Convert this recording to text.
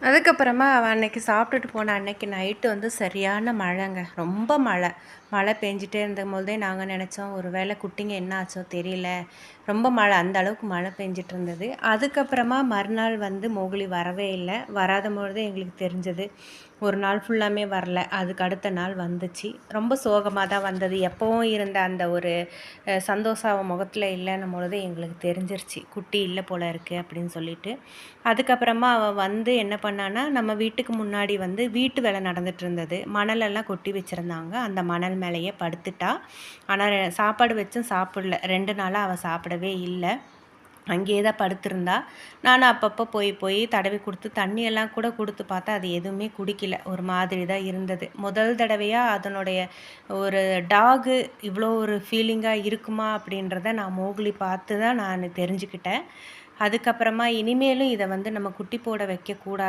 அதுக்கப்புறமா அவன் அன்னைக்கு சாப்பிட்டுட்டு போன அன்னைக்கு நைட்டு வந்து சரியான மழைங்க. ரொம்ப மழை. மழை பெஞ்சிட்டே இருந்தபோதே நாங்க நெனச்சோம், ஒரு வேளை குட்டிங்க என்ன ஆச்சோ தெரியல. ரொம்ப மழை, அந்த அளவுக்கு மழை பெஞ்சிட்டு இருந்தது. அதுக்கப்புறமா மறுநாள் வந்து மோகிலி வரவே இல்ல. வராதபொழுது எங்களுக்கு தெரிஞ்சது. ஒரு நாள் ஃபுல்லாமே வரல. அதுக்கு அடுத்த நாள் வந்துச்சு. ரொம்ப சோகமா தான் வந்தது. எப்பவும் இருந்த அந்த ஒரு சந்தோஷம் அவன் முகத்துல இல்லன்னும்பொழுது எங்களுக்கு தெரிஞ்சிருச்சு. குட்டி இல்ல போல இருக்கு அப்படின்னு சொல்லிட்டு. அதுக்கப்புறமா அவ வந்து என்ன பண்ணான்னா, நம்ம வீட்டுக்கு முன்னாடி வந்து வீட்டு வேலை நடந்துட்டு இருந்தது. மணலெல்லாம் கொட்டி வச்சிருந்தாங்க. அந்த மணல் மேலேயே படுத்துட்டா. ஆனா சாப்பாடு வச்சும் சாப்பிடல. 2 நாளா அவ சாப்பிடவே இல்ல. அங்கேயே தான் படுத்திருந்தா. நானும் அப்பப்போ போய் போய் தடவி குடுத்து, தண்ணியெல்லாம் கூட குடுத்து பார்த்தா, அது எதுவுமே குடிக்கல. ஒரு மாதிரி தான் இருந்தது. முதல் தடவையா அதனுடைய ஒரு டாகு இவ்வளோ ஒரு ஃபீலிங்கா இருக்குமா? அப்படின்றத நான் மோகிலி பார்த்து தான் நானு தெரிஞ்சுக்கிட்டேன். அதுக்கப்புறமா இனிமேலும் இத வந்து நம்ம குட்டி போட வைக்கக்கூடாது.